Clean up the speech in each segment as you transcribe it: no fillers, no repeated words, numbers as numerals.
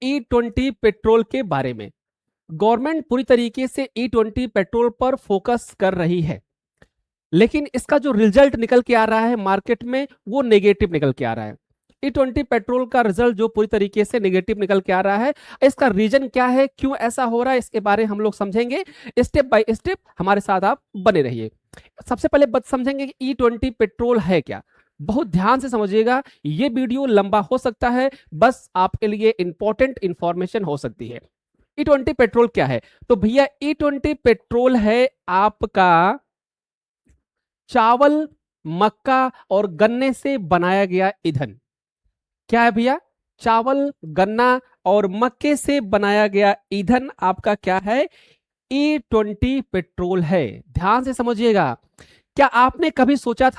E20 petrol के बारे में। गवर्नमेंट पूरी तरीके से E20 पेट्रोल पर फोकस कर रही है, लेकिन इसका जो रिजल्ट निकल के आ रहा है मार्केट में वो नेगेटिव निकल के आ रहा है। E20 पेट्रोल का रिजल्ट जो पूरी तरीके से नेगेटिव निकल के आ रहा है, इसका रीजन क्या है, क्यों ऐसा हो रहा है, इसके बारे में हम लोग समझेंगे। स्टेप बाय स्टेप हमारे साथ आप बने रहिए। सबसे पहले समझेंगे कि E20 पेट्रोल है क्या। बहुत ध्यान से समझिएगा, ये वीडियो लंबा हो सकता है, बस आपके लिए इंपॉर्टेंट इंफॉर्मेशन हो सकती है। E20 पेट्रोल क्या है? तो भैया E20 पेट्रोल है आपका चावल, मक्का और गन्ने से बनाया गया ईंधन। क्या है भैया? चावल, गन्ना और मक्के से बनाया गया ईंधन आपका क्या है? E20 पेट्रोल है। ध्यान से समझिएगा। क्या आपने कभी सोचा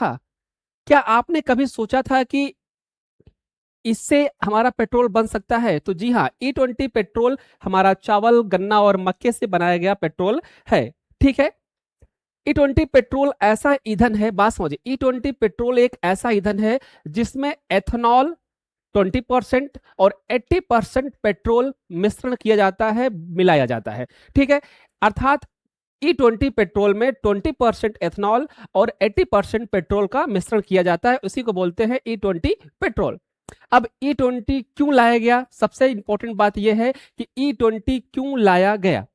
था, कि इससे हमारा पेट्रोल बन सकता है? तो जी हाँ, E20 पेट्रोल हमारा चावल, गन्ना और मक्के से बनाया गया पेट्रोल है। ठीक है। E20 पेट्रोल ऐसा ईंधन है, बात समझिए, E20 पेट्रोल एक ऐसा ईंधन है जिसमें एथेनॉल 20% और 80% पेट्रोल मिश्रण किया जाता है, मिलाया जाता है। ठीक है। अर्थात E20 पेट्रोल में 20% एथेनॉल और 80% पेट्रोल का मिश्रण किया जाता है, उसी को बोलते हैं E20 पेट्रोल। अब E20 क्यों लाया गया? सबसे इंपॉर्टेंट बात यह है कि E20 क्यों लाया गया।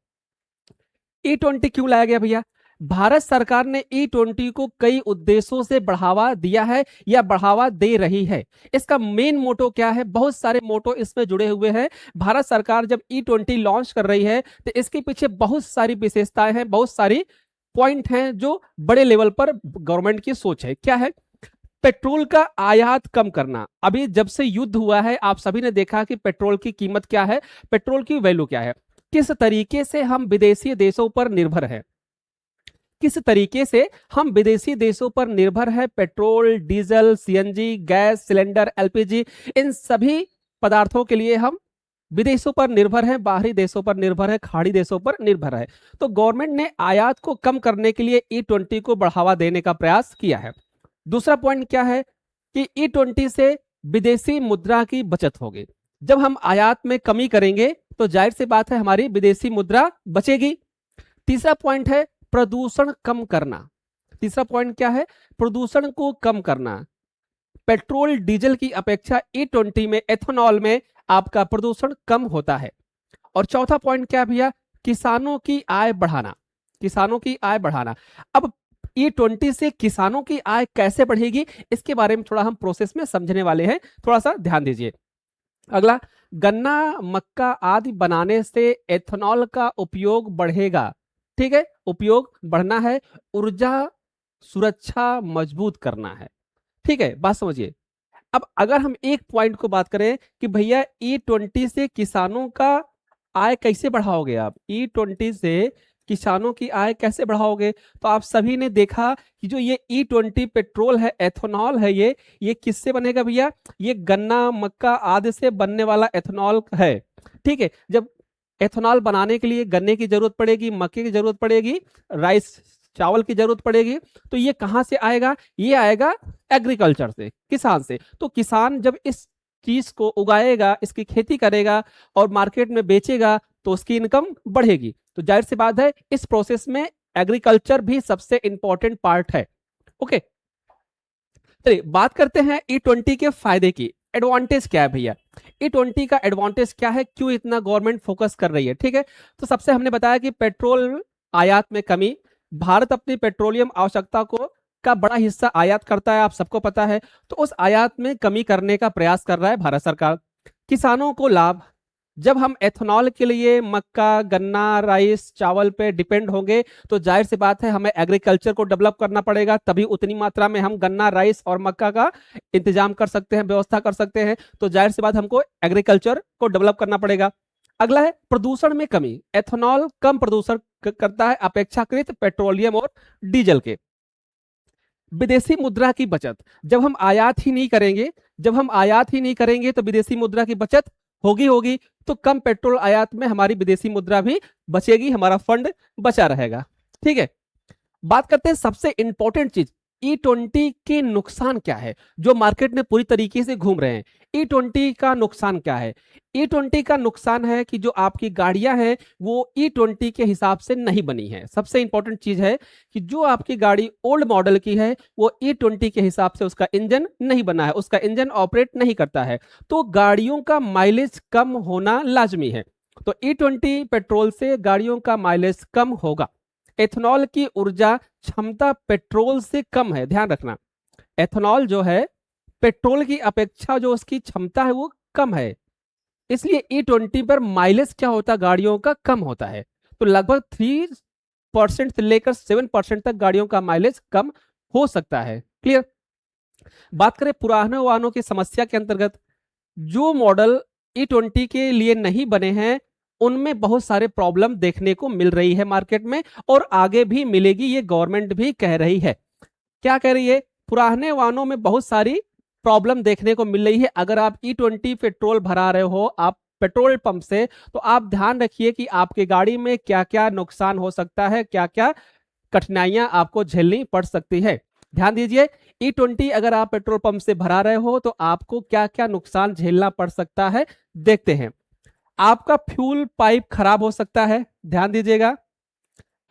E20 क्यों लाया गया भैया? भारत सरकार ने E20 को कई उद्देश्यों से बढ़ावा दिया है या बढ़ावा दे रही है। इसका मेन मोटो क्या है? बहुत सारे मोटो इसमें जुड़े हुए हैं। भारत सरकार जब E20 लॉन्च कर रही है तो इसके पीछे बहुत सारी विशेषताएं हैं, बहुत सारी पॉइंट हैं जो बड़े लेवल पर गवर्नमेंट की सोच है। क्या है? पेट्रोल का आयात कम करना। अभी जब से युद्ध हुआ है आप सभी ने देखा कि पेट्रोल की कीमत क्या है, पेट्रोल की वैल्यू क्या है, किस तरीके से हम विदेशी देशों पर निर्भर है, किस तरीके से हम विदेशी देशों पर निर्भर है। Petrol, diesel, CNG, gas cylinder, LPG, इन सभी पदार्थों के लिए हम विदेशों पर निर्भर है, बाहरी देशों पर निर्भर है, खाड़ी देशों पर निर्भर है। तो गवर्नमेंट ने आयात को कम करने के लिए E20 को बढ़ावा देने का प्रयास किया है। दूसरा पॉइंट क्या है कि E20 से विदेशी मुद्रा की बचत होगी। जब हम आयात में कमी करेंगे तो जाहिर सी बात है हमारी विदेशी मुद्रा बचेगी। तीसरा पॉइंट है प्रदूषण कम करना। तीसरा पॉइंट क्या है? प्रदूषण को कम करना। पेट्रोल, डीजल की अपेक्षा E20 में, एथेनॉल में आपका प्रदूषण कम होता है। और चौथा पॉइंट क्या भैया? किसानों की आय बढ़ाना। किसानों की आय बढ़ाना। अब E20 से किसानों की आय कैसे बढ़ेगी, इसके बारे में थोड़ा हम प्रोसेस में समझने वाले हैं, थोड़ा सा ध्यान दीजिए। अगला, गन्ना, मक्का आदि बनाने से एथेनॉल का उपयोग बढ़ेगा। ठीक है, उपयोग बढ़ना है। ऊर्जा सुरक्षा मजबूत करना है। ठीक है, बात समझिए। अब अगर हम एक पॉइंट को बात करें कि भैया E20 से किसानों का आय कैसे बढ़ाओगे आप, E20 से किसानों की आय कैसे बढ़ाओगे, तो आप सभी ने देखा कि जो ये E20 पेट्रोल है, एथेनॉल है, ये किससे बनेगा भैया? ये गन्ना, मक्का आदि से बनने वाला एथेनॉल है। ठीक है, जब एथेनॉल बनाने के लिए गन्ने की जरूरत पड़ेगी, मक्के की जरूरत पड़ेगी, राइस चावल की जरूरत पड़ेगी, तो ये कहां से आएगा? ये आएगा एग्रीकल्चर से, किसान से। तो किसान जब इस चीज को उगाएगा, इसकी खेती करेगा और मार्केट में बेचेगा तो उसकी इनकम बढ़ेगी। तो जाहिर सी बात है इस प्रोसेस में एग्रीकल्चर भी सबसे इंपॉर्टेंट पार्ट है। ओके, चलिए बात करते हैं E20 के फायदे की। एडवांटेज क्या है भैया? E20 का एडवांटेज क्या है, क्यों इतना गवर्नमेंट फोकस कर रही है? ठीक है, तो सबसे हमने बताया कि पेट्रोल आयात में कमी। भारत अपनी पेट्रोलियम आवश्यकता को का बड़ा हिस्सा आयात करता है, आप सबको पता है। तो उस आयात में कमी करने का प्रयास कर रहा है भारत सरकार। किसानों को लाभ। जब हम एथेनॉल के लिए मक्का, गन्ना, राइस, चावल पे डिपेंड होंगे तो जाहिर सी बात है हमें एग्रीकल्चर को डेवलप करना पड़ेगा, तभी उतनी मात्रा में हम गन्ना, राइस और मक्का का इंतजाम कर सकते हैं, व्यवस्था कर सकते हैं। तो जाहिर सी बात हमको एग्रीकल्चर को डेवलप करना पड़ेगा। अगला है प्रदूषण में कमी। एथेनॉल कम प्रदूषण करता है अपेक्षाकृत पेट्रोलियम और डीजल के। विदेशी मुद्रा की बचत। जब हम आयात ही नहीं करेंगे तो विदेशी मुद्रा की बचत होगी, तो कम पेट्रोल आयात में हमारी विदेशी मुद्रा भी बचेगी, हमारा फंड बचा रहेगा। ठीक है, बात करते हैं सबसे इंपॉर्टेंट चीज, E20 के नुकसान क्या है जो मार्केट में पूरी तरीके से घूम रहे हैं? E20 का नुकसान क्या है? E20 का नुकसान है कि जो आपकी गाड़ियां हैं वो E20 के हिसाब से नहीं बनी है। सबसे इंपॉर्टेंट चीज है कि जो आपकी गाड़ी ओल्ड मॉडल की है वो E20 के हिसाब से उसका इंजन नहीं बना है, उसका इंजन ऑपरेट नहीं करता है, तो गाड़ियों का माइलेज कम होना लाजमी है। तो E20 पेट्रोल से गाड़ियों का माइलेज कम होगा। एथेनॉल की ऊर्जा क्षमता पेट्रोल से कम है, ध्यान रखना। एथेनॉल जो है पेट्रोल की अपेक्षा जो उसकी क्षमता है वो कम है, इसलिए E20 पर माइलेज क्या होता है गाड़ियों का कम होता है। तो लगभग 3% से लेकर 7% तक गाड़ियों का माइलेज कम हो सकता है। क्लियर? बात करें पुराने वाहनों की समस्या के अंतर्गत, जो मॉडल E20 के लिए नहीं बने हैं उनमें बहुत सारे प्रॉब्लम देखने को मिल रही है मार्केट में, और आगे भी मिलेगी, ये गवर्नमेंट भी कह रही है। क्या कह रही है? पुराने वाहनों में बहुत सारी प्रॉब्लम देखने को मिल रही है। अगर आप E20 पेट्रोल भरा रहे हो आप पेट्रोल पंप से, तो आप ध्यान रखिए कि आपकी गाड़ी में क्या क्या नुकसान हो सकता है, क्या क्या कठिनाइयां आपको झेलनी पड़ सकती है। ध्यान दीजिए, E20 अगर आप पेट्रोल पंप से भरा रहे हो तो आपको क्या क्या नुकसान झेलना पड़ सकता है, देखते हैं। आपका फ्यूल पाइप खराब हो सकता है, ध्यान दीजिएगा।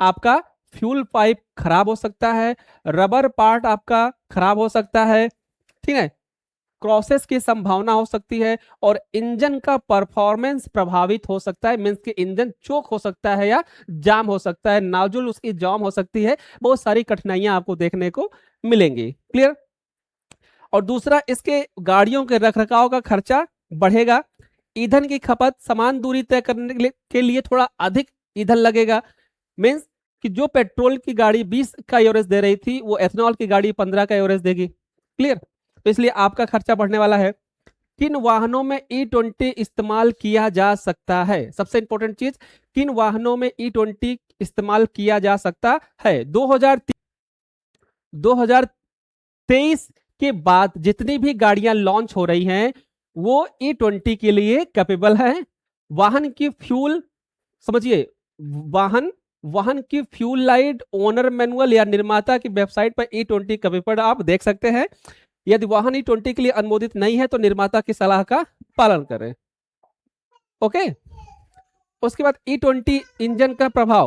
आपका फ्यूल पाइप खराब हो सकता है, रबर पार्ट आपका खराब हो सकता है, ठीक है, क्रॉसेस की संभावना हो सकती है, और इंजन का परफॉर्मेंस प्रभावित हो सकता है। मींस कि इंजन चोक हो सकता है या जाम हो सकता है, नाजुल उसकी जाम हो सकती है। बहुत सारी कठिनाइयां आपको देखने को मिलेंगी। क्लियर? और दूसरा, इसके गाड़ियों के रखरखाव का खर्चा बढ़ेगा। ईंधन की खपत समान दूरी तय करने के लिए थोड़ा अधिक ईंधन लगेगा। मीन्स कि जो पेट्रोल की गाड़ी 20 का एवरेज दे रही थी वो एथेनॉल की गाड़ी 15 का एवरेज देगी। क्लियर? तो इसलिए आपका खर्चा बढ़ने वाला है। किन वाहनों में E20 इस्तेमाल किया जा सकता है? सबसे इंपॉर्टेंट चीज, किन वाहनों में E20 इस्तेमाल किया जा सकता है? 2023 के बाद जितनी भी गाड़ियां लॉन्च हो रही हैं वो E20 के लिए कैपेबल है। वाहन की फ्यूल, समझिए, वाहन वाहन की फ्यूल लाइट ओनर मैनुअल या निर्माता की वेबसाइट पर E20 कैपेबल आप देख सकते हैं। यदि वाहन E20 के लिए अनुमोदित नहीं है तो निर्माता की सलाह का पालन करें। ओके। उसके बाद E20 इंजन का प्रभाव,